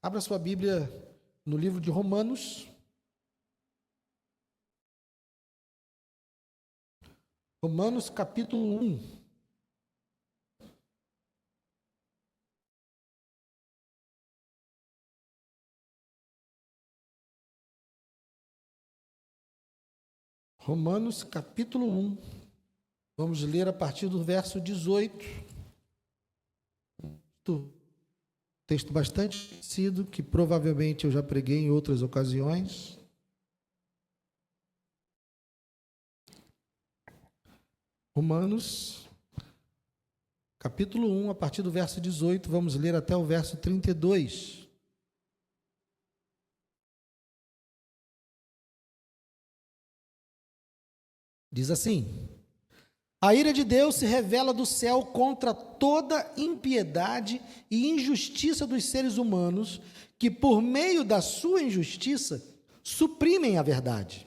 Abra sua Bíblia no livro de Romanos. Romanos capítulo 1. Romanos capítulo 1. Vamos ler a partir do verso 18. Texto bastante conhecido, que provavelmente eu já preguei em outras ocasiões. Romanos, capítulo 1, a partir do verso 18, vamos ler até o verso 32. Diz assim: a ira de Deus se revela do céu contra toda impiedade e injustiça dos seres humanos, que por meio da sua injustiça suprimem a verdade.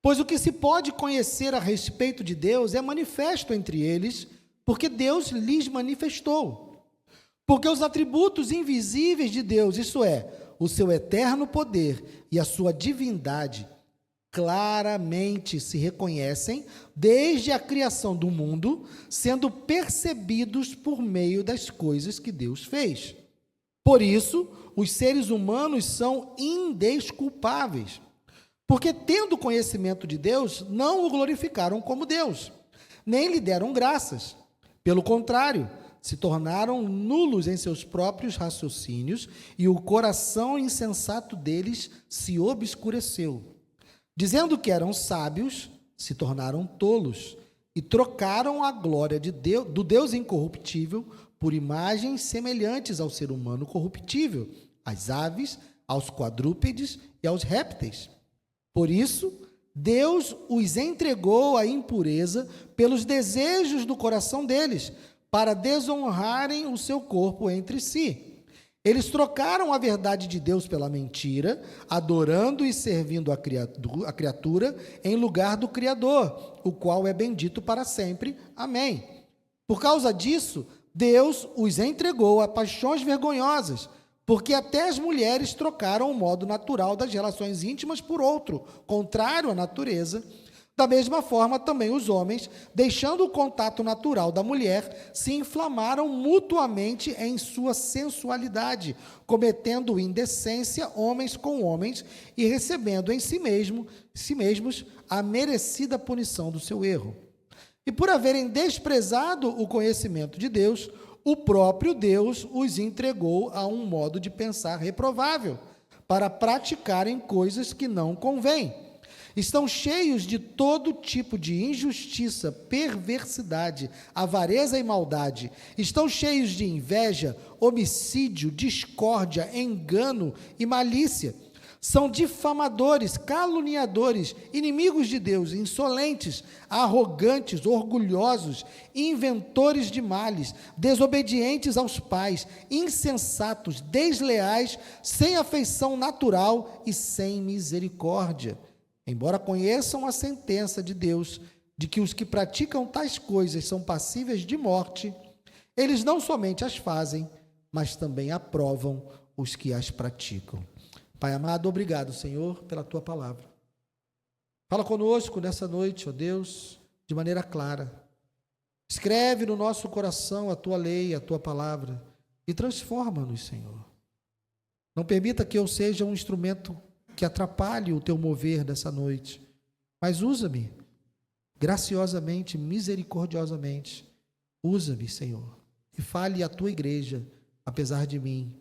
Pois o que se pode conhecer a respeito de Deus é manifesto entre eles, porque Deus lhes manifestou. Porque os atributos invisíveis de Deus, isto é, o seu eterno poder e a sua divindade, claramente se reconhecem desde a criação do mundo, sendo percebidos por meio das coisas que Deus fez. Por isso, os seres humanos são indesculpáveis, porque, tendo conhecimento de Deus, não o glorificaram como Deus, nem lhe deram graças. Pelo contrário, se tornaram nulos em seus próprios raciocínios, e o coração insensato deles se obscureceu. Dizendo que eram sábios, se tornaram tolos, e trocaram a glória de Deus, do Deus incorruptível por imagens semelhantes ao ser humano corruptível, às aves, aos quadrúpedes e aos répteis. Por isso, Deus os entregou à impureza pelos desejos do coração deles, para desonrarem o seu corpo entre si. Eles trocaram a verdade de Deus pela mentira, adorando e servindo a criatura em lugar do Criador, o qual é bendito para sempre. Amém. Por causa disso, Deus os entregou a paixões vergonhosas, porque até as mulheres trocaram o modo natural das relações íntimas por outro, contrário à natureza. Da mesma forma, também os homens, deixando o contato natural da mulher, se inflamaram mutuamente em sua sensualidade, cometendo indecência homens com homens e recebendo em si mesmos a merecida punição do seu erro. E por haverem desprezado o conhecimento de Deus, o próprio Deus os entregou a um modo de pensar reprovável, para praticarem coisas que não convêm. Estão cheios de todo tipo de injustiça, perversidade, avareza e maldade. Estão cheios de inveja, homicídio, discórdia, engano e malícia. São difamadores, caluniadores, inimigos de Deus, insolentes, arrogantes, orgulhosos, inventores de males, desobedientes aos pais, insensatos, desleais, sem afeição natural e sem misericórdia. Embora conheçam a sentença de Deus, de que os que praticam tais coisas são passíveis de morte, eles não somente as fazem, mas também aprovam os que as praticam. Pai amado, obrigado, Senhor, pela Tua palavra. Fala conosco nessa noite, ó Deus, de maneira clara. Escreve no nosso coração a Tua lei, a Tua palavra, e transforma-nos, Senhor. Não permita que eu seja um instrumento que atrapalhe o Teu mover dessa noite, mas usa-me graciosamente, misericordiosamente. Usa-me, Senhor, e fale à Tua igreja, apesar de mim,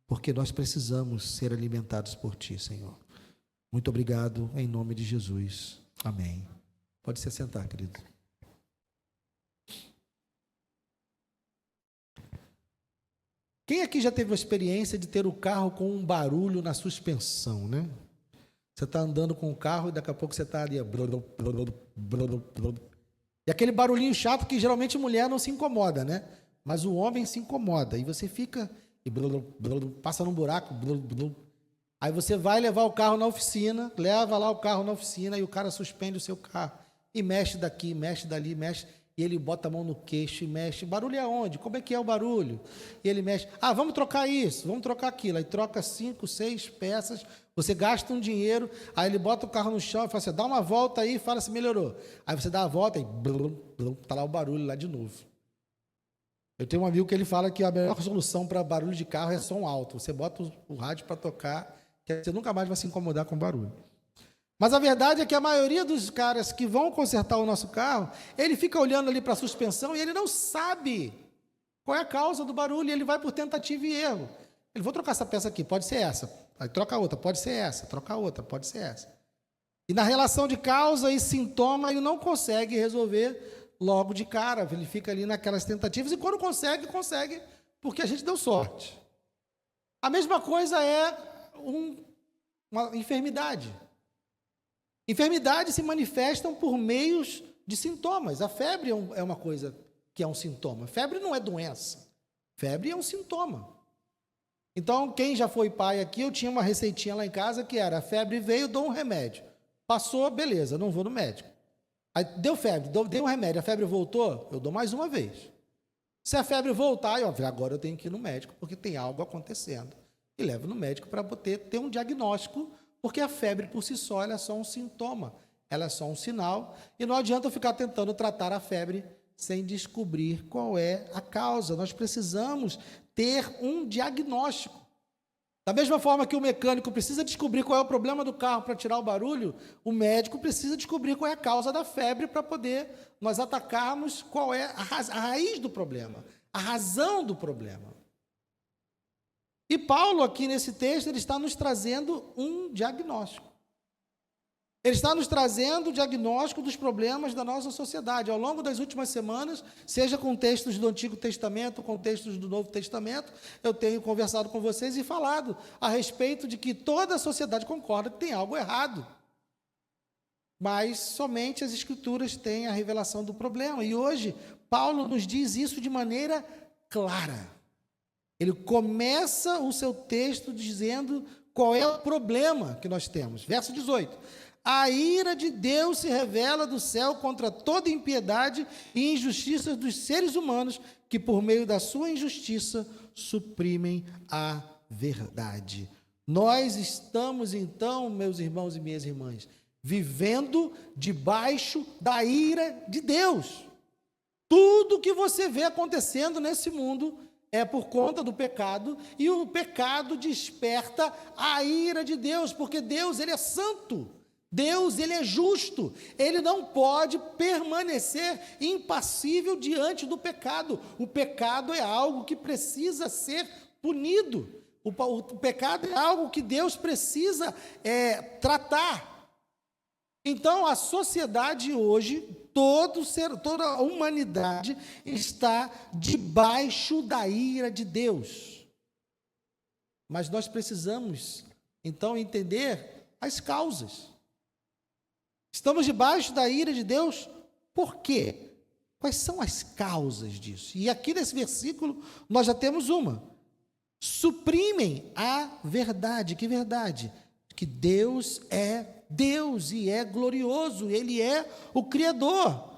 porque nós precisamos ser alimentados por Ti, Senhor. Muito obrigado, em nome de Jesus. Amém. Pode se sentar, querido. Quem aqui já teve a experiência de ter o carro com um barulho na suspensão, né? Você está andando com o carro e daqui a pouco você está ali. E aquele barulhinho chato que geralmente mulher não se incomoda, né? Mas o homem se incomoda. E você fica... e passa num buraco, aí você vai levar o carro na oficina, leva lá o carro na oficina e o cara suspende o seu carro, e mexe daqui, mexe dali, mexe, E ele bota a mão no queixo e mexe. Barulho é onde? Como é que é o barulho? E ele mexe. Vamos trocar isso, vamos trocar aquilo. Aí troca 5, 6 peças. Você gasta um dinheiro. Aí ele bota o carro no chão e fala assim, dá uma volta aí e fala se melhorou. Aí você dá a volta e está lá o barulho lá de novo. Eu tenho um amigo que ele fala que a melhor solução para barulho de carro é som alto. Você bota o rádio para tocar, que você nunca mais vai se incomodar com barulho. Mas a verdade é que a maioria dos caras que vão consertar o nosso carro, ele fica olhando ali para a suspensão e ele não sabe qual é a causa do barulho, e ele vai por tentativa e erro. Ele, vou trocar essa peça aqui, pode ser essa. Aí troca outra, pode ser essa. Troca outra, pode ser essa. E na relação de causa e sintoma, ele não consegue resolver logo de cara. Ele fica ali naquelas tentativas e quando consegue, consegue porque a gente deu sorte. A mesma coisa é uma enfermidade. Enfermidades se manifestam por meios de sintomas. A febre é uma coisa que é um sintoma. Febre não é doença. Febre é um sintoma. Então, quem já foi pai aqui, eu tinha uma receitinha lá em casa que era, a febre veio, dou um remédio. Passou, beleza, não vou no médico. Aí deu febre, dei um remédio, a febre voltou, eu dou mais uma vez. Se a febre voltar, agora eu tenho que ir no médico, porque tem algo acontecendo. E levo no médico para poder ter um diagnóstico, porque a febre por si só ela é só um sintoma, ela é só um sinal, e não adianta eu ficar tentando tratar a febre sem descobrir qual é a causa. Nós precisamos ter um diagnóstico. Da mesma forma que o mecânico precisa descobrir qual é o problema do carro para tirar o barulho, o médico precisa descobrir qual é a causa da febre para poder nós atacarmos qual é a raiz do problema, a razão do problema. E Paulo, aqui nesse texto, ele está nos trazendo um diagnóstico. Ele está nos trazendo o diagnóstico dos problemas da nossa sociedade. Ao longo das últimas semanas, seja com textos do Antigo Testamento, com textos do Novo Testamento, eu tenho conversado com vocês e falado a respeito de que toda a sociedade concorda que tem algo errado. Mas somente as Escrituras têm a revelação do problema. E hoje, Paulo nos diz isso de maneira clara. Ele começa o seu texto dizendo qual é o problema que nós temos. Verso 18. A ira de Deus se revela do céu contra toda impiedade e injustiça dos seres humanos que, por meio da sua injustiça, suprimem a verdade. Nós estamos, então, meus irmãos e minhas irmãs, vivendo debaixo da ira de Deus. Tudo que você vê acontecendo nesse mundo é por conta do pecado, e o pecado desperta a ira de Deus, porque Deus, ele é santo, Deus, ele é justo, ele não pode permanecer impassível diante do pecado. O pecado é algo que precisa ser punido, o pecado é algo que Deus precisa tratar. Então, a sociedade hoje, toda a humanidade está debaixo da ira de Deus. Mas nós precisamos, então, entender as causas. Estamos debaixo da ira de Deus, por quê? Quais são as causas disso? E aqui nesse versículo, nós já temos uma. Suprimem a verdade. Que verdade? Que Deus é Deus e é glorioso, Ele é o Criador.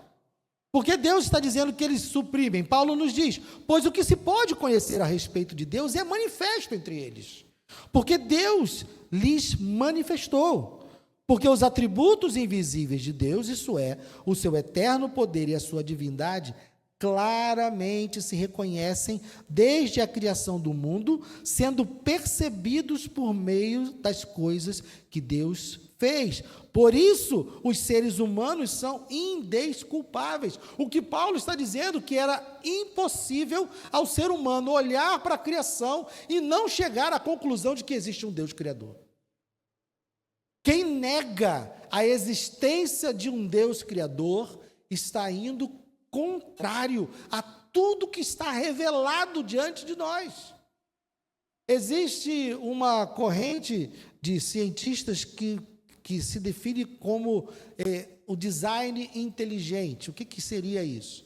Porque Deus está dizendo que eles suprimem. Paulo nos diz, pois o que se pode conhecer a respeito de Deus é manifesto entre eles. Porque Deus lhes manifestou. Porque os atributos invisíveis de Deus, isso é, o seu eterno poder e a sua divindade, claramente se reconhecem desde a criação do mundo, sendo percebidos por meio das coisas que Deus fez. Por isso, os seres humanos são indesculpáveis. O que Paulo está dizendo que era impossível ao ser humano olhar para a criação e não chegar à conclusão de que existe um Deus criador. Quem nega a existência de um Deus criador está indo contrário a tudo que está revelado diante de nós. Existe uma corrente de cientistas que se define como o design inteligente. O que seria isso?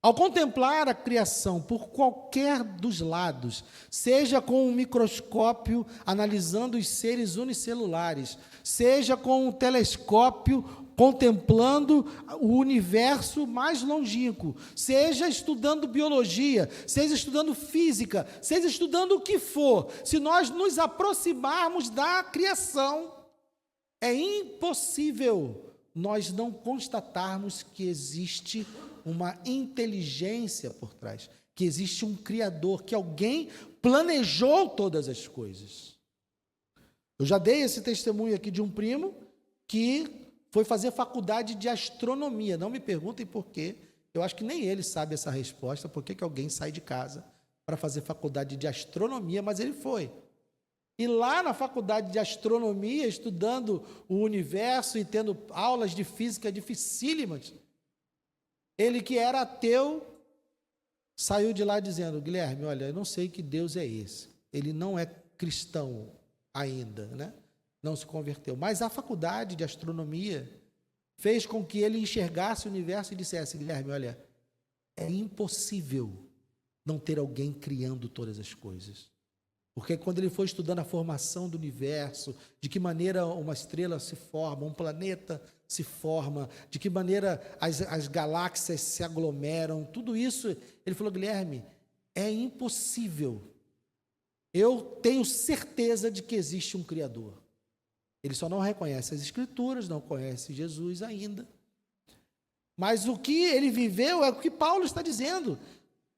Ao contemplar a criação por qualquer dos lados, seja com um microscópio analisando os seres unicelulares, seja com um telescópio contemplando o universo mais longínquo, seja estudando biologia, seja estudando física, seja estudando o que for, se nós nos aproximarmos da criação, é impossível nós não constatarmos que existe uma inteligência por trás, que existe um Criador, que alguém planejou todas as coisas. Eu já dei esse testemunho aqui de um primo que foi fazer faculdade de astronomia. Não me perguntem por quê, eu acho que nem ele sabe essa resposta, por que alguém sai de casa para fazer faculdade de astronomia, mas ele foi. E lá na faculdade de astronomia, estudando o universo e tendo aulas de física dificílimas, ele que era ateu, saiu de lá dizendo: Guilherme, olha, eu não sei que Deus é esse. Ele não é cristão ainda, né? Não se converteu. Mas a faculdade de astronomia fez com que ele enxergasse o universo e dissesse: Guilherme, olha, é impossível não ter alguém criando todas as coisas. Porque quando ele foi estudando a formação do universo, de que maneira uma estrela se forma, um planeta se forma, de que maneira as galáxias se aglomeram, tudo isso, ele falou: Guilherme, é impossível. Eu tenho certeza de que existe um Criador. Ele só não reconhece as Escrituras, não conhece Jesus ainda. Mas o que ele viveu é o que Paulo está dizendo.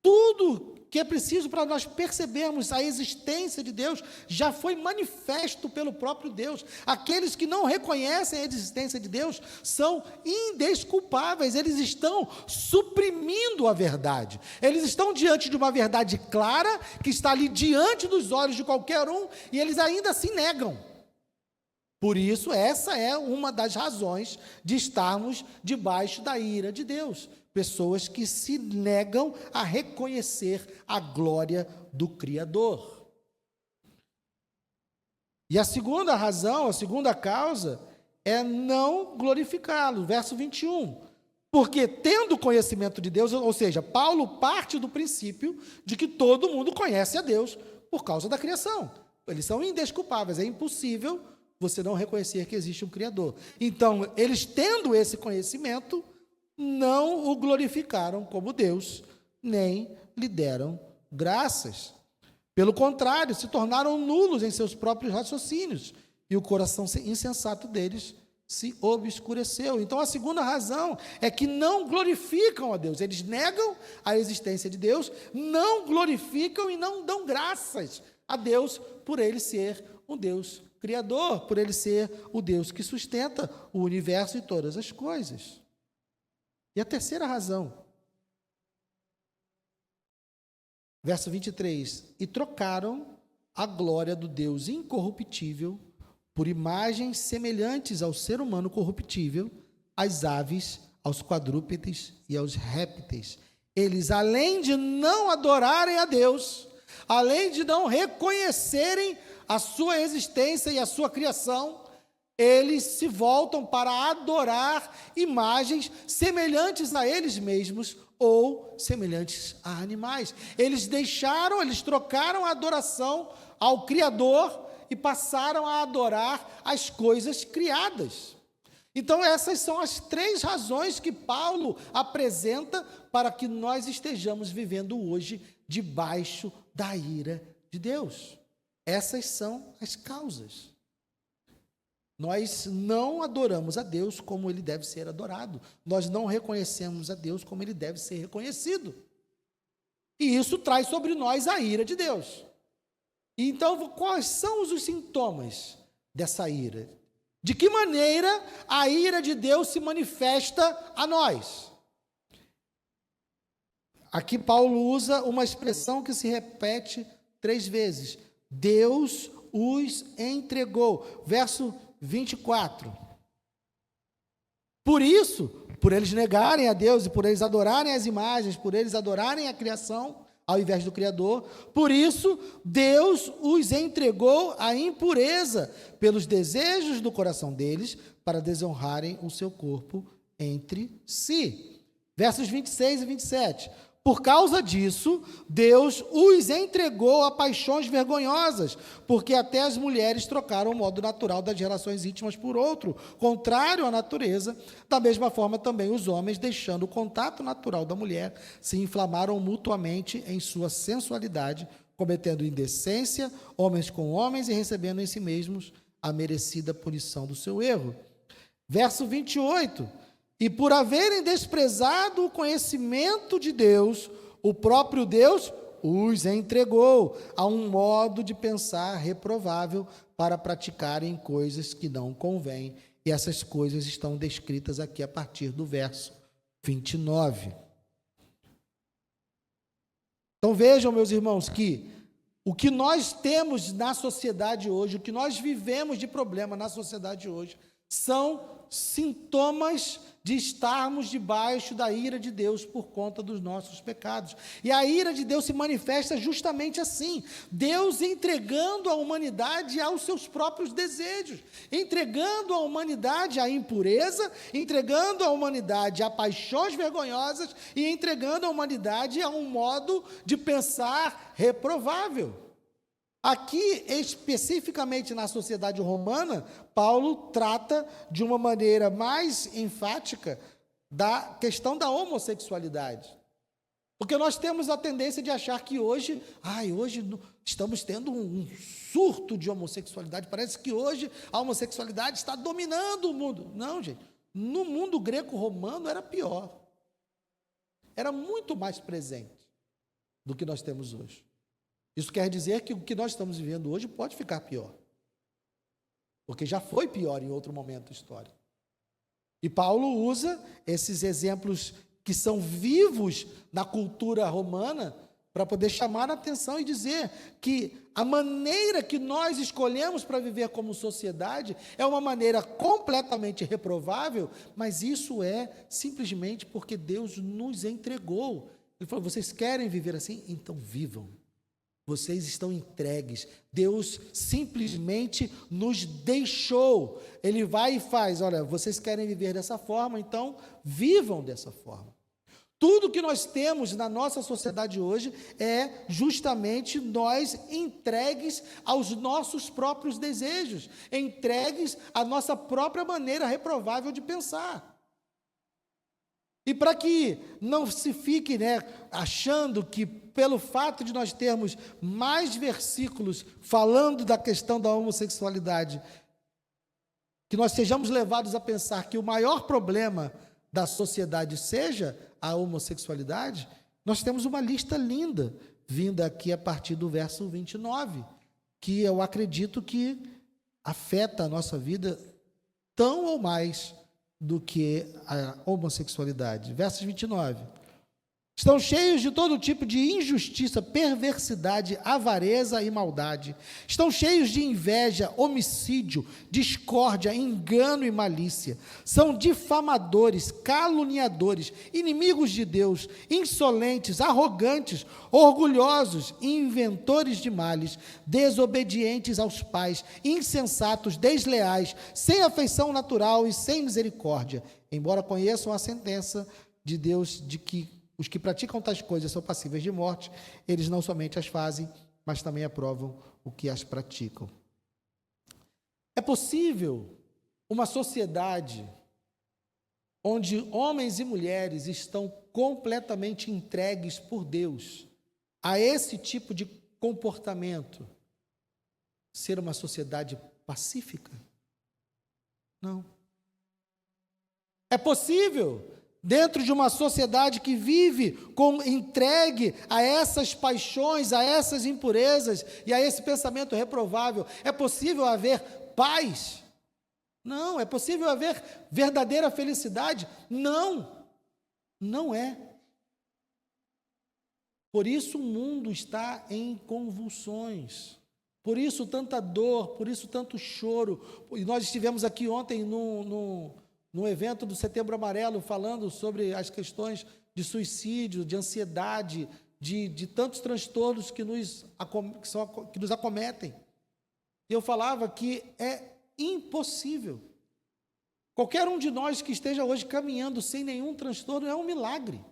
Tudo que é preciso para nós percebermos a existência de Deus já foi manifesto pelo próprio Deus. Aqueles que não reconhecem a existência de Deus são indesculpáveis, eles estão suprimindo a verdade. Eles estão diante de uma verdade clara, que está ali diante dos olhos de qualquer um, e eles ainda se negam. Por isso, essa é uma das razões de estarmos debaixo da ira de Deus. Pessoas que se negam a reconhecer a glória do Criador. E a segunda razão, a segunda causa, é não glorificá-lo. Verso 21. Porque tendo conhecimento de Deus, ou seja, Paulo parte do princípio de que todo mundo conhece a Deus por causa da criação. Eles são indesculpáveis, é impossível você não reconhecer que existe um Criador. Então, eles tendo esse conhecimento, não o glorificaram como Deus, nem lhe deram graças. Pelo contrário, se tornaram nulos em seus próprios raciocínios, e o coração insensato deles se obscureceu. Então, a segunda razão é que não glorificam a Deus. Eles negam a existência de Deus, não glorificam e não dão graças a Deus por ele ser um Deus criador, por ele ser o Deus que sustenta o universo e todas as coisas. E a terceira razão, verso 23, e trocaram a glória do Deus incorruptível por imagens semelhantes ao ser humano corruptível, às aves, aos quadrúpedes e aos répteis. Eles, além de não adorarem a Deus, além de não reconhecerem a sua existência e a sua criação, eles se voltam para adorar imagens semelhantes a eles mesmos ou semelhantes a animais. Eles trocaram a adoração ao Criador e passaram a adorar as coisas criadas. Então, essas são as três razões que Paulo apresenta para que nós estejamos vivendo hoje debaixo da ira de Deus. Essas são as causas. Nós não adoramos a Deus como ele deve ser adorado. Nós não reconhecemos a Deus como ele deve ser reconhecido. E isso traz sobre nós a ira de Deus. Então, quais são os sintomas dessa ira? De que maneira a ira de Deus se manifesta a nós? Aqui Paulo usa uma expressão que se repete 3 vezes. Deus os entregou. Verso 24. Por isso, por eles negarem a Deus e por eles adorarem as imagens, por eles adorarem a criação ao invés do Criador, por isso Deus os entregou à impureza pelos desejos do coração deles para desonrarem o seu corpo entre si. Versos 26 e 27. Por causa disso, Deus os entregou a paixões vergonhosas, porque até as mulheres trocaram o modo natural das relações íntimas por outro, contrário à natureza. Da mesma forma, também os homens, deixando o contato natural da mulher, se inflamaram mutuamente em sua sensualidade, cometendo indecência, homens com homens, e recebendo em si mesmos a merecida punição do seu erro. Verso 28. E por haverem desprezado o conhecimento de Deus, o próprio Deus os entregou a um modo de pensar reprovável para praticarem coisas que não convêm. E essas coisas estão descritas aqui a partir do verso 29. Então vejam, meus irmãos, que o que nós temos na sociedade hoje, o que nós vivemos de problema na sociedade hoje, são sintomas de estarmos debaixo da ira de Deus por conta dos nossos pecados. E a ira de Deus se manifesta justamente assim: Deus entregando a humanidade aos seus próprios desejos, entregando a humanidade à impureza, entregando a humanidade a paixões vergonhosas e entregando a humanidade a um modo de pensar reprovável. Aqui, especificamente na sociedade romana, Paulo trata de uma maneira mais enfática da questão da homossexualidade. Porque nós temos a tendência de achar que hoje estamos tendo um surto de homossexualidade. Parece que hoje a homossexualidade está dominando o mundo. Não, gente. No mundo greco-romano era pior. Era muito mais presente do que nós temos hoje. Isso quer dizer que o que nós estamos vivendo hoje pode ficar pior. Porque já foi pior em outro momento histórico. E Paulo usa esses exemplos que são vivos na cultura romana para poder chamar a atenção e dizer que a maneira que nós escolhemos para viver como sociedade é uma maneira completamente reprovável, mas isso é simplesmente porque Deus nos entregou. Ele falou: vocês querem viver assim? Então vivam. Vocês estão entregues. Deus simplesmente nos deixou. Ele vai e faz: olha, vocês querem viver dessa forma, então vivam dessa forma. Tudo que nós temos na nossa sociedade hoje é justamente nós entregues aos nossos próprios desejos, entregues à nossa própria maneira reprovável de pensar. E para que não se fique, achando que pelo fato de nós termos mais versículos falando da questão da homossexualidade, que nós sejamos levados a pensar que o maior problema da sociedade seja a homossexualidade, nós temos uma lista linda, vinda aqui a partir do verso 29, que eu acredito que afeta a nossa vida tão ou mais do que a homossexualidade. Versos 29. Estão cheios de todo tipo de injustiça, perversidade, avareza e maldade. Estão cheios de inveja, homicídio, discórdia, engano e malícia. São difamadores, caluniadores, inimigos de Deus, insolentes, arrogantes, orgulhosos, inventores de males, desobedientes aos pais, insensatos, desleais, sem afeição natural e sem misericórdia. Embora conheçam a sentença de Deus de que os que praticam tais coisas são passíveis de morte, eles não somente as fazem, mas também aprovam o que as praticam. É possível uma sociedade onde homens e mulheres estão completamente entregues por Deus a esse tipo de comportamento ser uma sociedade pacífica? Não. É possível, dentro de uma sociedade que vive entregue a essas paixões, a essas impurezas e a esse pensamento reprovável, é possível haver paz? Não. É possível haver verdadeira felicidade? Não. Não é. Por isso o mundo está em convulsões. Por isso tanta dor, por isso tanto choro. E nós estivemos aqui ontem no evento do Setembro Amarelo, falando sobre as questões de suicídio, de ansiedade, de tantos transtornos que nos acometem. E eu falava que é impossível. Qualquer um de nós que esteja hoje caminhando sem nenhum transtorno é um milagre.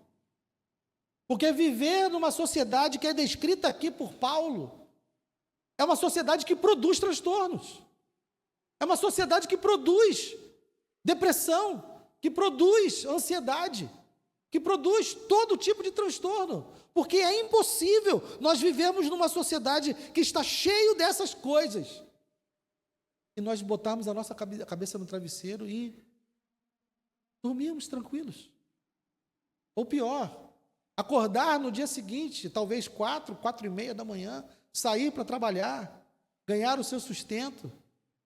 Porque viver numa sociedade que é descrita aqui por Paulo, é uma sociedade que produz transtornos. É uma sociedade que produz depressão, que produz ansiedade, que produz todo tipo de transtorno. Porque é impossível nós vivermos numa sociedade que está cheio dessas coisas e nós botarmos a nossa cabeça no travesseiro e dormirmos tranquilos. Ou pior, acordar no dia seguinte, talvez 4h30 da manhã, sair para trabalhar, ganhar o seu sustento,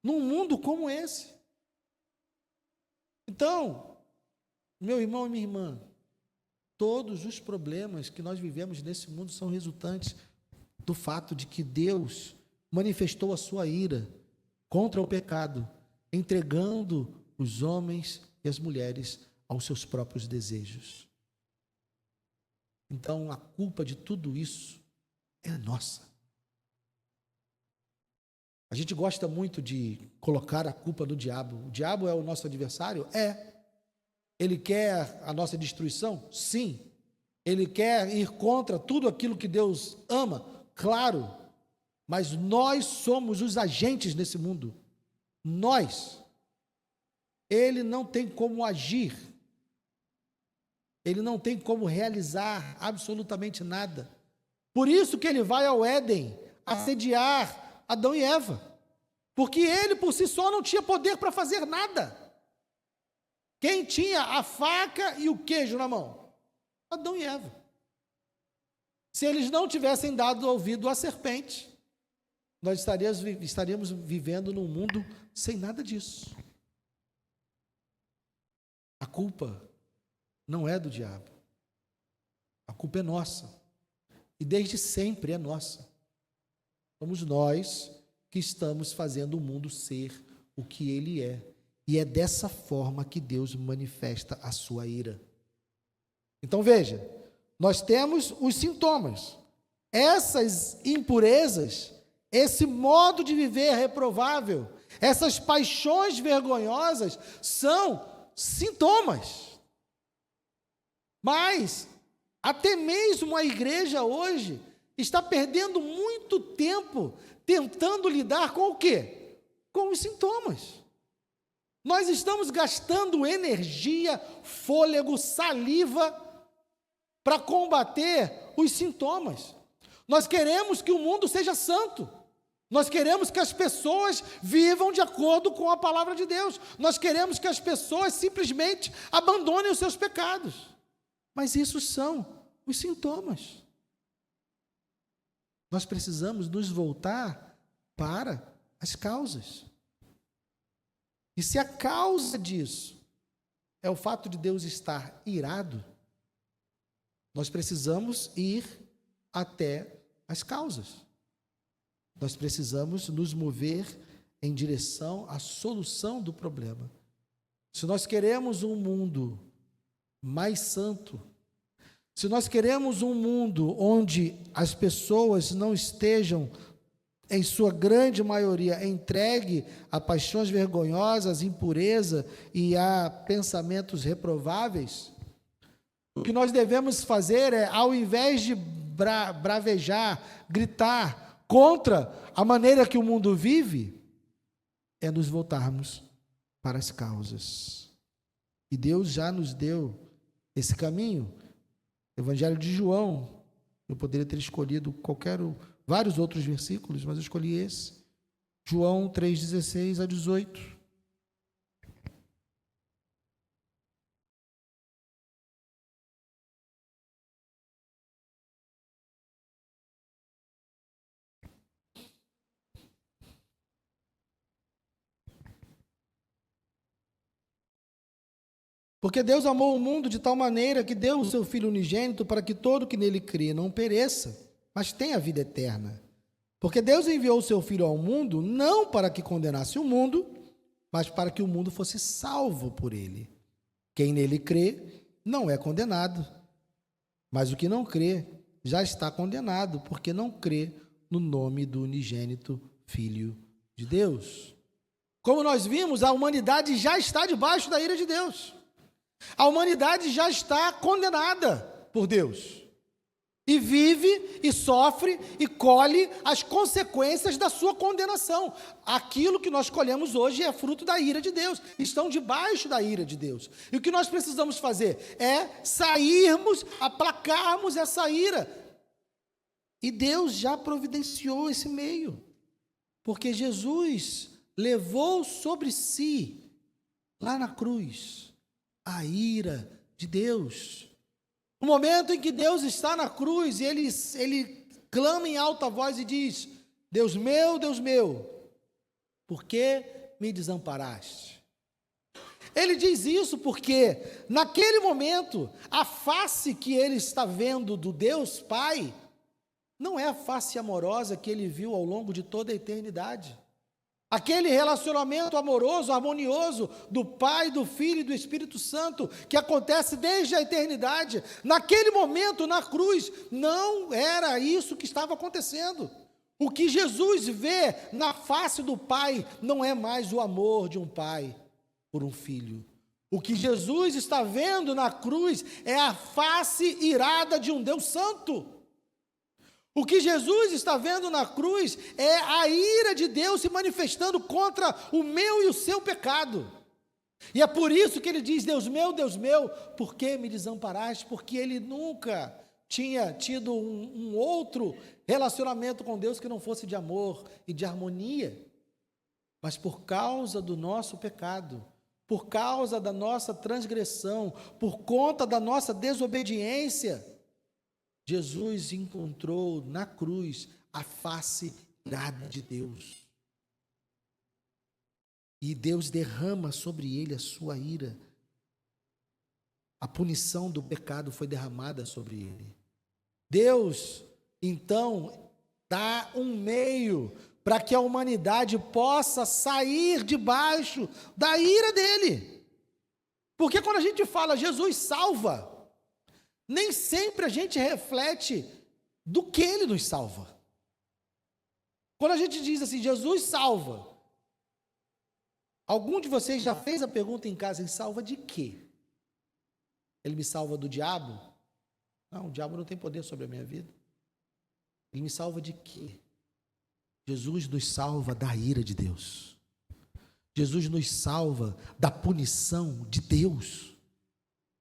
num mundo como esse. Então, meu irmão e minha irmã, todos os problemas que nós vivemos nesse mundo são resultantes do fato de que Deus manifestou a sua ira contra o pecado, entregando os homens e as mulheres aos seus próprios desejos. Então, a culpa de tudo isso é nossa. A gente gosta muito de colocar a culpa no diabo. O diabo é o nosso adversário? É. Ele quer a nossa destruição? Sim. Ele quer ir contra tudo aquilo que Deus ama? Claro. Mas nós somos os agentes nesse mundo. Nós. Ele não tem como agir. Ele não tem como realizar absolutamente nada. Por isso que ele vai ao Éden assediar Adão e Eva. Porque ele por si só não tinha poder para fazer nada. Quem tinha a faca e o queijo na mão? Adão e Eva. Se eles não tivessem dado ouvido à serpente, nós estaríamos vivendo num mundo sem nada disso. A culpa não é do diabo. A culpa é nossa. E desde sempre é nossa. Somos nós que estamos fazendo o mundo ser o que ele é. E é dessa forma que Deus manifesta a sua ira. Então veja, nós temos os sintomas. Essas impurezas, esse modo de viver reprovável, essas paixões vergonhosas são sintomas. Mas até mesmo a igreja hoje está perdendo muito tempo tentando lidar com o quê? Com os sintomas. Nós estamos gastando energia, fôlego, saliva para combater os sintomas. Nós queremos que o mundo seja santo. Nós queremos que as pessoas vivam de acordo com a palavra de Deus. Nós queremos que as pessoas simplesmente abandonem os seus pecados. Mas isso são os sintomas. Nós precisamos nos voltar para as causas. E se a causa disso é o fato de Deus estar irado, nós precisamos ir até as causas. Nós precisamos nos mover em direção à solução do problema. Se nós queremos um mundo mais santo, se nós queremos um mundo onde as pessoas não estejam, em sua grande maioria, entregue a paixões vergonhosas, impureza e a pensamentos reprováveis, o que nós devemos fazer é, ao invés de bravejar, gritar contra a maneira que o mundo vive, é nos voltarmos para as causas. E Deus já nos deu esse caminho. Evangelho de João, eu poderia ter escolhido vários outros versículos, mas eu escolhi esse. João 3:16-18. Porque Deus amou o mundo de tal maneira que deu o seu Filho unigênito para que todo que nele crê não pereça, mas tenha vida eterna. Porque Deus enviou o seu Filho ao mundo não para que condenasse o mundo, mas para que o mundo fosse salvo por ele. Quem nele crê não é condenado, mas o que não crê já está condenado, porque não crê no nome do unigênito Filho de Deus. Como nós vimos, a humanidade já está debaixo da ira de Deus. A humanidade já está condenada por Deus. e vive, e sofre, e colhe as consequências da sua condenação. Aquilo que nós colhemos hoje é fruto da ira de Deus, estão debaixo da ira de Deus. E o que nós precisamos fazer é sairmos, aplacarmos essa ira. E Deus já providenciou esse meio, porque Jesus levou sobre si, lá na cruz, a ira de Deus. O momento em que Deus está na cruz, e ele clama em alta voz e diz: Deus meu, por que me desamparaste? Ele diz isso porque, naquele momento, a face que ele está vendo do Deus Pai, não é a face amorosa que ele viu ao longo de toda a eternidade. Aquele relacionamento amoroso, harmonioso do Pai, do Filho e do Espírito Santo, que acontece desde a eternidade, naquele momento, na cruz, não era isso que estava acontecendo. O que Jesus vê na face do Pai não é mais o amor de um pai por um filho. O que Jesus está vendo na cruz é a face irada de um Deus Santo. O que Jesus está vendo na cruz é a ira de Deus se manifestando contra o meu e o seu pecado. E é por isso que ele diz: Deus meu, por que me desamparaste? Porque ele nunca tinha tido um outro relacionamento com Deus que não fosse de amor e de harmonia. Mas por causa do nosso pecado, por causa da nossa transgressão, por conta da nossa desobediência, Jesus encontrou na cruz a face irada de Deus. E Deus derrama sobre ele a sua ira. A punição do pecado foi derramada sobre ele. Deus, então, dá um meio para que a humanidade possa sair debaixo da ira dele. Porque quando a gente fala Jesus salva, nem sempre a gente reflete do que ele nos salva. Quando a gente diz assim, Jesus salva, algum de vocês já fez a pergunta em casa: ele salva de quê? Ele me salva do diabo? Não, o diabo não tem poder sobre a minha vida. Ele me salva de quê? Jesus nos salva da ira de Deus. Jesus nos salva da punição de Deus.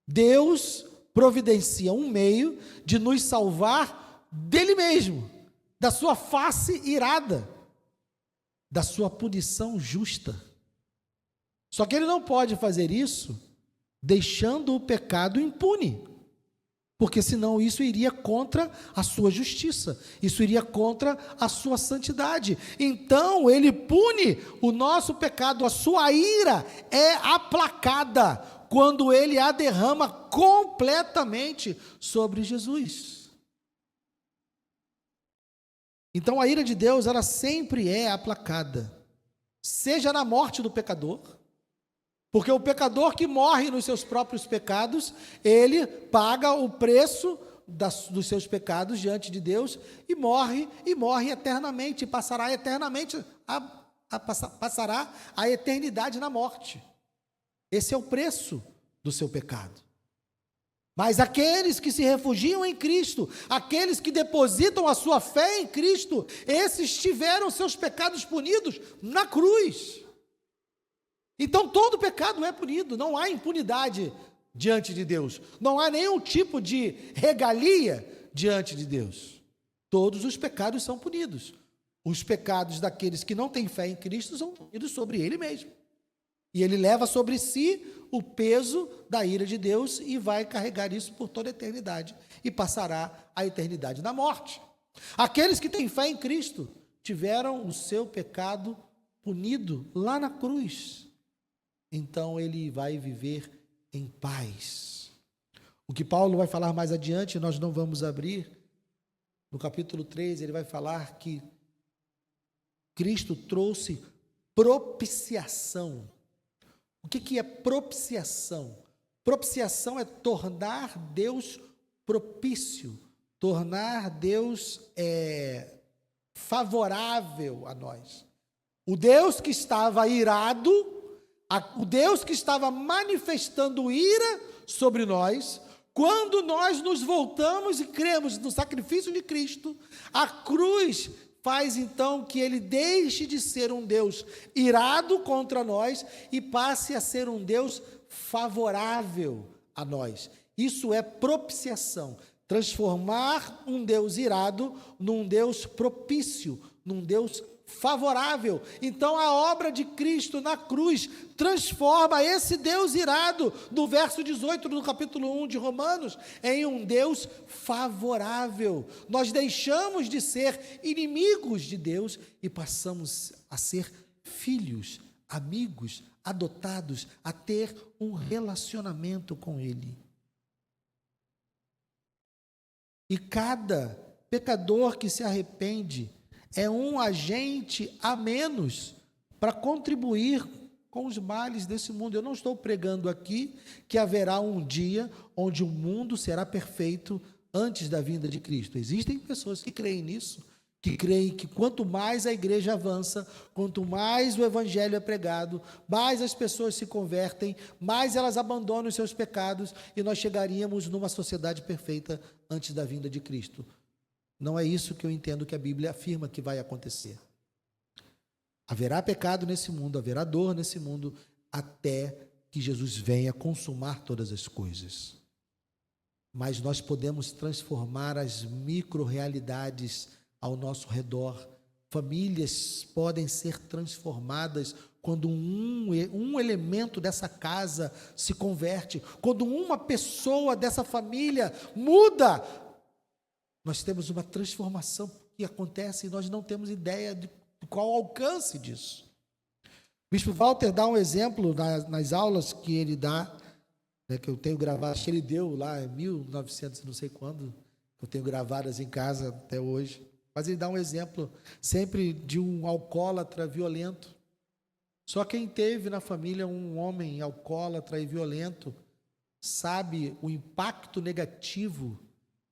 Deus providencia um meio de nos salvar dele mesmo, da sua face irada, da sua punição justa. Só que ele não pode fazer isso deixando o pecado impune, porque senão isso iria contra a sua justiça, isso iria contra a sua santidade. Então ele pune o nosso pecado, a sua ira é aplacada quando ele a derrama completamente sobre Jesus. Então a ira de Deus, ela sempre é aplacada, seja na morte do pecador, porque o pecador que morre nos seus próprios pecados, ele paga o preço dos seus pecados diante de Deus e morre eternamente, passará a eternidade na morte. Esse é o preço do seu pecado. Mas aqueles que se refugiam em Cristo, aqueles que depositam a sua fé em Cristo, esses tiveram seus pecados punidos na cruz. Então todo pecado é punido, não há impunidade diante de Deus, não há nenhum tipo de regalia diante de Deus. Todos os pecados são punidos. Os pecados daqueles que não têm fé em Cristo são punidos sobre ele mesmo. E ele leva sobre si o peso da ira de Deus e vai carregar isso por toda a eternidade e passará a eternidade na morte. Aqueles que têm fé em Cristo tiveram o seu pecado punido lá na cruz. Então ele vai viver em paz. O que Paulo vai falar mais adiante, nós não vamos abrir. No capítulo 3, ele vai falar que Cristo trouxe propiciação. O que é propiciação? Propiciação é tornar Deus propício, tornar Deus favorável a nós. O Deus que estava irado, o Deus que estava manifestando ira sobre nós, Quando nós nos voltamos e cremos no sacrifício de Cristo, a cruz faz então que ele deixe de ser um Deus irado contra nós e passe a ser um Deus favorável a nós. Isso é propiciação, transformar um Deus irado num Deus propício, num Deus favorável. Então a obra de Cristo na cruz transforma esse Deus irado, no verso 18 do capítulo 1 de Romanos, em um Deus favorável. Nós deixamos de ser inimigos de Deus e passamos a ser filhos, amigos, adotados, a ter um relacionamento com Ele. E cada pecador que se arrepende é um agente a menos para contribuir com os males desse mundo. Eu não estou pregando aqui que haverá um dia onde o mundo será perfeito antes da vinda de Cristo. Existem pessoas que creem nisso, que creem que quanto mais a igreja avança, quanto mais o evangelho é pregado, mais as pessoas se convertem, mais elas abandonam os seus pecados e nós chegaríamos numa sociedade perfeita antes da vinda de Cristo. Não é isso que eu entendo que a Bíblia afirma que vai acontecer. Haverá pecado nesse mundo, haverá dor nesse mundo, até que Jesus venha consumar todas as coisas. Mas nós podemos transformar as micro-realidades ao nosso redor. Famílias podem ser transformadas quando um elemento dessa casa se converte, quando uma pessoa dessa família muda. Nós temos uma transformação que acontece e nós não temos ideia de qual o alcance disso. O Bispo Walter dá um exemplo nas aulas que ele dá, né, que eu tenho gravado, acho que ele deu lá em 1900, não sei quando, eu tenho gravadas em casa até hoje. Mas ele dá um exemplo sempre de um alcoólatra violento. Só quem teve na família um homem alcoólatra e violento sabe o impacto negativo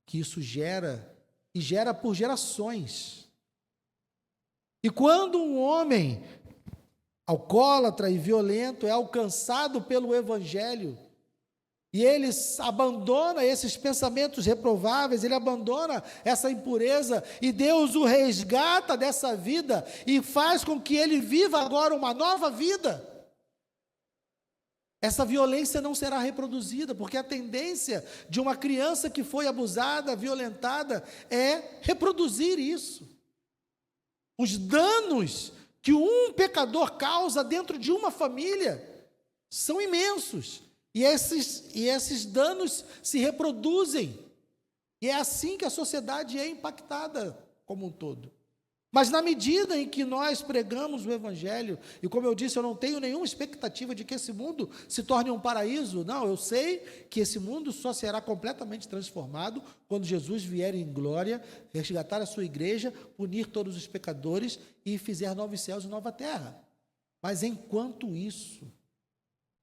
que isso gera, e gera por gerações. E quando um homem alcoólatra e violento é alcançado pelo Evangelho, e ele abandona esses pensamentos reprováveis, ele abandona essa impureza, e Deus o resgata dessa vida, e faz com que ele viva agora uma nova vida, essa violência não será reproduzida, porque a tendência de uma criança que foi abusada, violentada, é reproduzir isso. Os danos que um pecador causa dentro de uma família são imensos, e esses danos se reproduzem, e é assim que a sociedade é impactada como um todo. Mas na medida em que nós pregamos o Evangelho, e como eu disse, eu não tenho nenhuma expectativa de que esse mundo se torne um paraíso, não, eu sei que esse mundo só será completamente transformado quando Jesus vier em glória, resgatar a sua igreja, punir todos os pecadores e fizer novos céus e nova terra. Mas enquanto isso,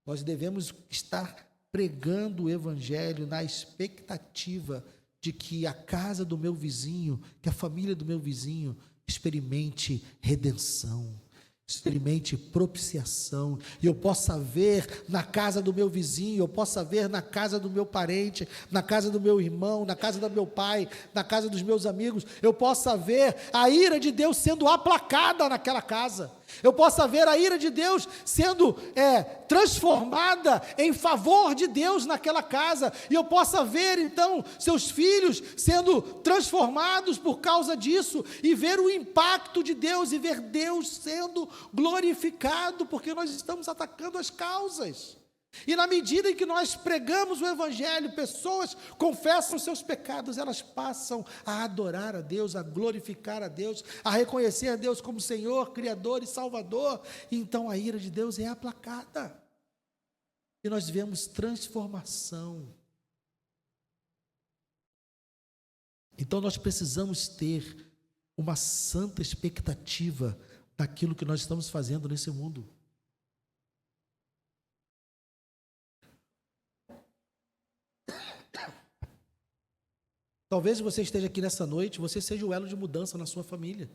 nós devemos estar pregando o Evangelho na expectativa de que a casa do meu vizinho, que a família do meu vizinho experimente redenção, experimente propiciação, e eu possa ver na casa do meu vizinho, eu possa ver na casa do meu parente, na casa do meu irmão, na casa do meu pai, na casa dos meus amigos, eu possa ver a ira de Deus sendo aplacada naquela casa, eu possa ver a ira de Deus sendo transformada em favor de Deus naquela casa, e eu possa ver então seus filhos sendo transformados por causa disso, e ver o impacto de Deus, e ver Deus sendo glorificado, porque nós estamos atacando as causas. E na medida em que nós pregamos o Evangelho, pessoas confessam seus pecados, elas passam a adorar a Deus, a glorificar a Deus, a reconhecer a Deus como Senhor, Criador e Salvador, e então a ira de Deus é aplacada, e nós vemos transformação. Então nós precisamos ter uma santa expectativa daquilo que nós estamos fazendo nesse mundo. Talvez você esteja aqui nessa noite, você seja o elo de mudança na sua família.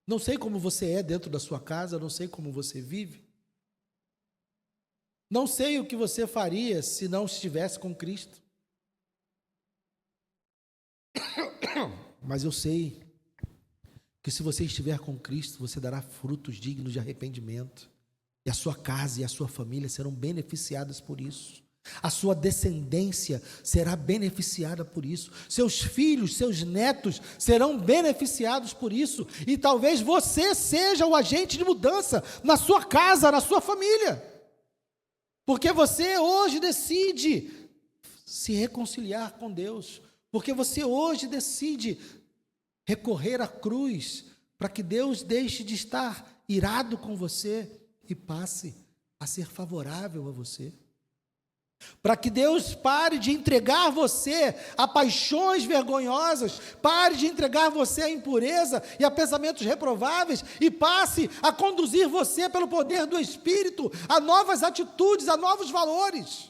Não sei como você é dentro da sua casa, não sei como você vive. Não sei o que você faria se não estivesse com Cristo. Mas eu sei que se você estiver com Cristo, você dará frutos dignos de arrependimento. E a sua casa e a sua família serão beneficiadas por isso. A sua descendência será beneficiada por isso. Seus filhos, seus netos serão beneficiados por isso. E talvez você seja o agente de mudança na sua casa, na sua família. Porque você hoje decide se reconciliar com Deus. Porque você hoje decide recorrer à cruz para que Deus deixe de estar irado com você e passe a ser favorável a você. Para que Deus pare de entregar você a paixões vergonhosas, pare de entregar você a impureza e a pensamentos reprováveis e passe a conduzir você pelo poder do Espírito a novas atitudes, a novos valores.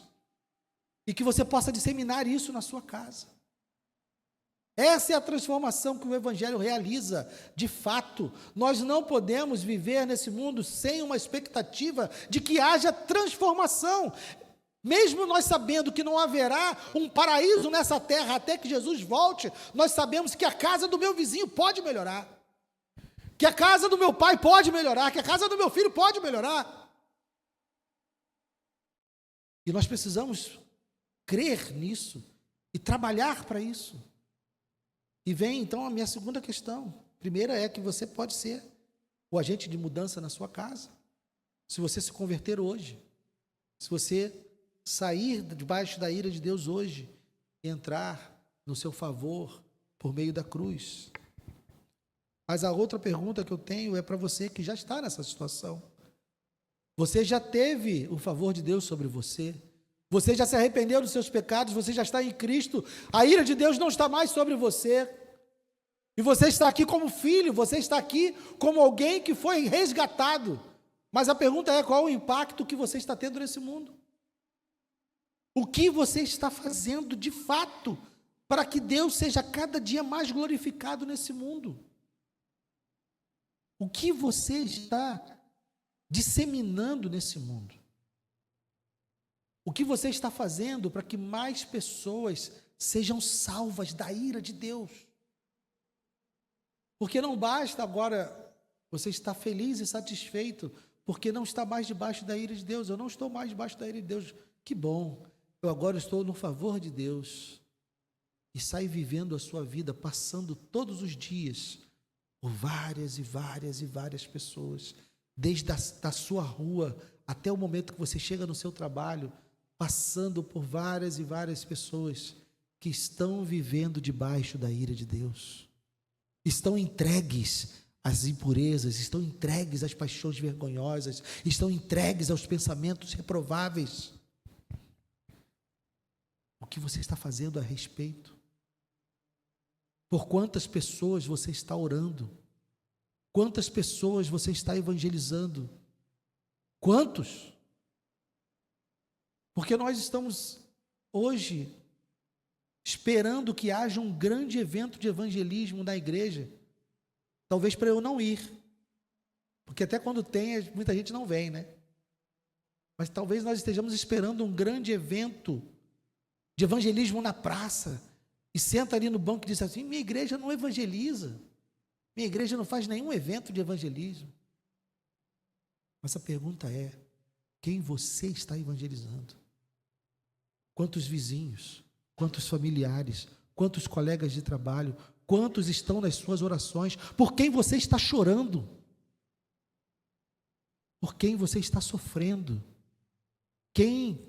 E que você possa disseminar isso na sua casa. Essa é a transformação que o Evangelho realiza, de fato. Nós não podemos viver nesse mundo sem uma expectativa de que haja transformação. Mesmo nós sabendo que não haverá um paraíso nessa terra até que Jesus volte, nós sabemos que a casa do meu vizinho pode melhorar, que a casa do meu pai pode melhorar, que a casa do meu filho pode melhorar. E nós precisamos crer nisso e trabalhar para isso. E vem então a minha segunda questão. Primeira é que você pode ser o agente de mudança na sua casa, se você se converter hoje, se você sair debaixo da ira de Deus hoje e entrar no seu favor por meio da cruz. Mas a outra pergunta que eu tenho é para você que já está nessa situação. Você já teve o favor de Deus sobre você? Você já se arrependeu dos seus pecados? Você já está em Cristo? A ira de Deus não está mais sobre você. E você está aqui como filho, você está aqui como alguém que foi resgatado. Mas a pergunta é: qual o impacto que você está tendo nesse mundo? O que você está fazendo de fato para que Deus seja cada dia mais glorificado nesse mundo? O que você está disseminando nesse mundo? O que você está fazendo para que mais pessoas sejam salvas da ira de Deus? Porque não basta agora você estar feliz e satisfeito, porque não está mais debaixo da ira de Deus. Eu não estou mais debaixo da ira de Deus. Que bom! Eu agora estou no favor de Deus. E sai vivendo a sua vida, passando todos os dias por várias e várias e várias pessoas, desde da sua rua até o momento que você chega no seu trabalho, passando por várias e várias pessoas que estão vivendo debaixo da ira de Deus, estão entregues às impurezas, estão entregues às paixões vergonhosas, estão entregues aos pensamentos reprováveis. O que você está fazendo a respeito? Por quantas pessoas você está orando? Quantas pessoas você está evangelizando? Quantos? Porque nós estamos hoje esperando que haja um grande evento de evangelismo na igreja, talvez para eu não ir, porque até quando tem, muita gente não vem, né? Mas talvez nós estejamos esperando um grande evento de evangelismo na praça, e senta ali no banco e diz assim: minha igreja não evangeliza, minha igreja não faz nenhum evento de evangelismo. Mas a pergunta é: quem você está evangelizando? Quantos vizinhos, quantos familiares, quantos colegas de trabalho, quantos estão nas suas orações? Por quem você está chorando? Por quem você está sofrendo? Quem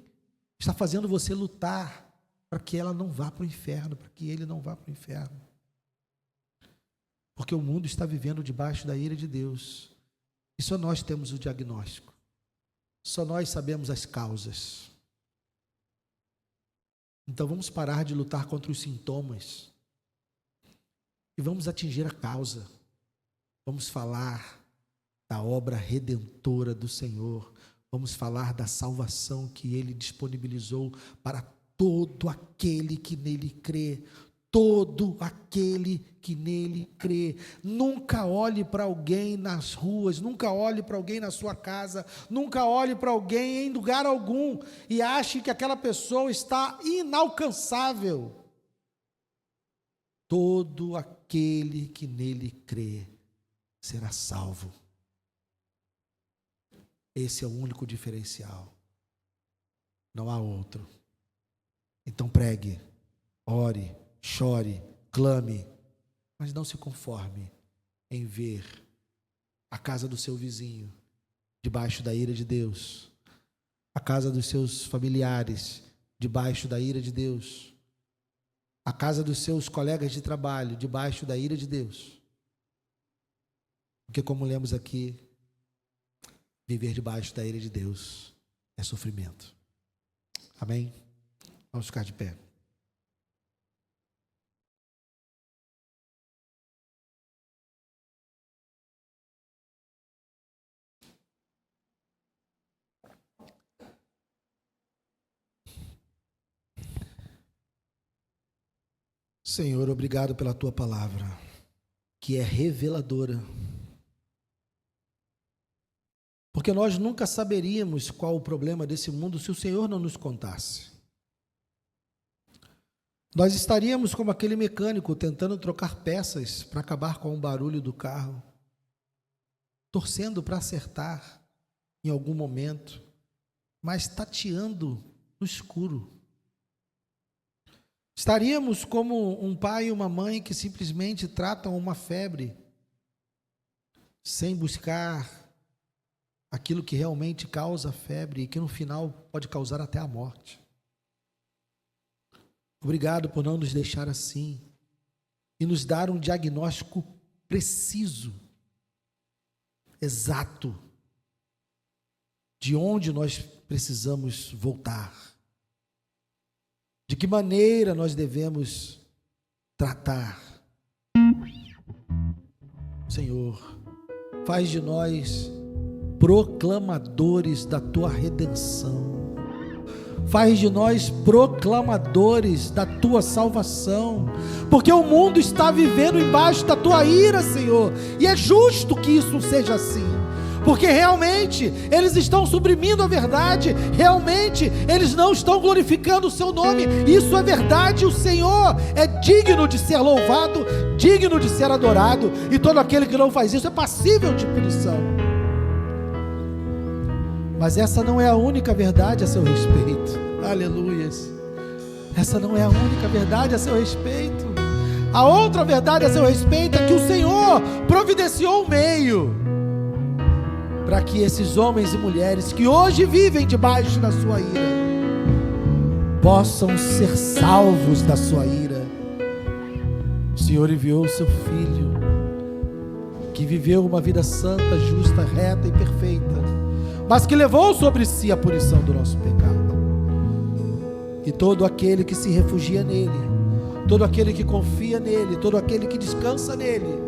está fazendo você lutar para que ela não vá para o inferno, para que ele não vá para o inferno? Porque o mundo está vivendo debaixo da ira de Deus, e só nós temos o diagnóstico, só nós sabemos as causas. Então vamos parar de lutar contra os sintomas e vamos atingir a causa. Vamos falar da obra redentora do Senhor, vamos falar da salvação que Ele disponibilizou para todo aquele que nele crê. todo aquele que nele crê. Nunca olhe para alguém nas ruas, nunca olhe para alguém na sua casa, nunca olhe para alguém em lugar algum e ache que aquela pessoa está inalcançável. Todo aquele que nele crê será salvo. Esse é o único diferencial. Não há outro. Então pregue, ore, chore, clame, mas não se conforme em ver a casa do seu vizinho debaixo da ira de Deus, a casa dos seus familiares debaixo da ira de Deus, a casa dos seus colegas de trabalho debaixo da ira de Deus. Porque, como lemos aqui, viver debaixo da ira de Deus é sofrimento. Amém? Vamos ficar de pé. Senhor, obrigado pela tua palavra, que é reveladora. Porque nós nunca saberíamos qual o problema desse mundo se o Senhor não nos contasse. Nós estaríamos como aquele mecânico tentando trocar peças para acabar com o barulho do carro, torcendo para acertar em algum momento, mas tateando no escuro. Estaríamos como um pai e uma mãe que simplesmente tratam uma febre sem buscar aquilo que realmente causa a febre e que no final pode causar até a morte. Obrigado por não nos deixar assim e nos dar um diagnóstico preciso, exato, de onde nós precisamos voltar. De que maneira nós devemos tratar. Senhor, faz de nós proclamadores da tua redenção. Faz de nós proclamadores da tua salvação. Porque o mundo está vivendo embaixo da tua ira, Senhor. E é justo que isso seja assim. Porque realmente eles estão suprimindo a verdade, realmente eles não estão glorificando o seu nome. Isso é verdade, o Senhor é digno de ser louvado, digno de ser adorado, e todo aquele que não faz isso é passível de punição. Mas essa não é a única verdade a seu respeito. Aleluias. Essa não é a única verdade a seu respeito. A outra verdade a seu respeito é que o Senhor providenciou um meio para que esses homens e mulheres que hoje vivem debaixo da sua ira possam ser salvos da sua ira. O Senhor enviou o seu Filho, que viveu uma vida santa, justa, reta e perfeita, mas que levou sobre si a punição do nosso pecado. E todo aquele que se refugia nele, todo aquele que confia nele, todo aquele que descansa nele,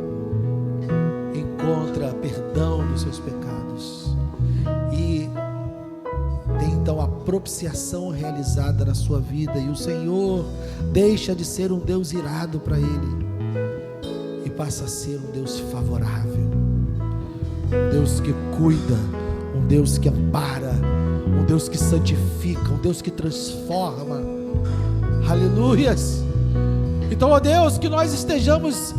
encontra perdão dos seus pecados e tem então a propiciação realizada na sua vida, e o Senhor deixa de ser um Deus irado para ele e passa a ser um Deus favorável, um Deus que cuida, um Deus que ampara, um Deus que santifica, um Deus que transforma. Aleluias. Então, ó Deus, que nós estejamos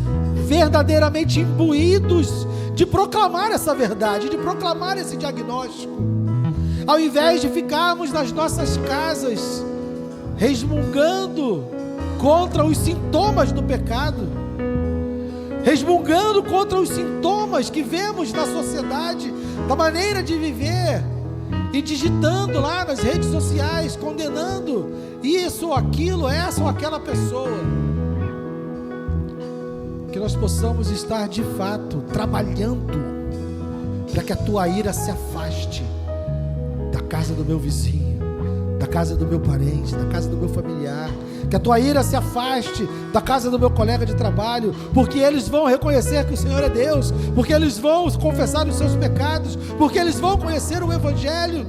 verdadeiramente imbuídos de proclamar essa verdade, de proclamar esse diagnóstico, ao invés de ficarmos nas nossas casas resmungando contra os sintomas do pecado, resmungando contra os sintomas que vemos na sociedade, da maneira de viver, e digitando lá nas redes sociais, condenando isso ou aquilo, essa ou aquela pessoa. Que nós possamos estar de fato trabalhando para que a tua ira se afaste da casa do meu vizinho, da casa do meu parente, da casa do meu familiar. Que a tua ira se afaste da casa do meu colega de trabalho, porque eles vão reconhecer que o Senhor é Deus, porque eles vão confessar os seus pecados, porque eles vão conhecer o Evangelho,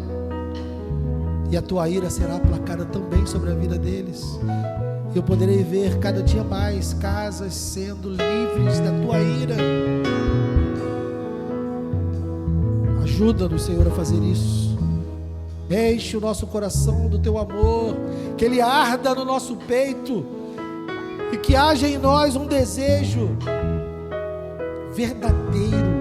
e a tua ira será aplacada também sobre a vida deles. eu poderei ver cada dia mais casas sendo livres da tua ira. Ajuda-nos, Senhor, a fazer isso. Enche o nosso coração do teu amor, que ele arda no nosso peito e que haja em nós um desejo verdadeiro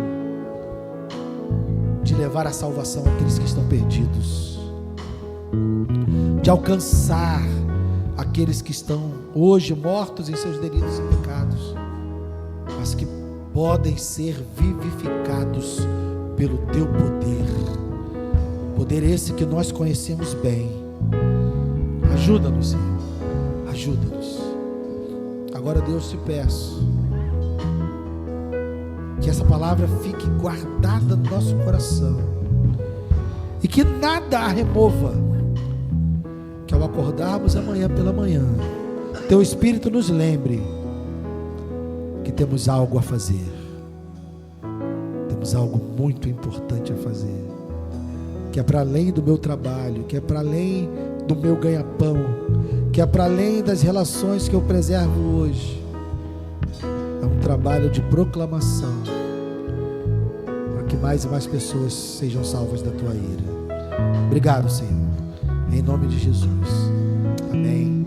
de levar a salvação àqueles que estão perdidos, de alcançar aqueles que estão hoje mortos em seus delitos e pecados, mas que podem ser vivificados pelo teu poder esse que nós conhecemos bem. Ajuda-nos, Senhor, ajuda-nos. Agora, Deus, te peço que essa palavra fique guardada no nosso coração e que nada a remova, que ao acordarmos amanhã pela manhã, teu Espírito nos lembre que temos algo a fazer, temos algo muito importante a fazer, que é para além do meu trabalho, que é para além do meu ganha-pão, que é para além das relações que eu preservo hoje. É um trabalho de proclamação, para que mais e mais pessoas sejam salvas da tua ira. Obrigado, Senhor, em nome de Jesus. Amém.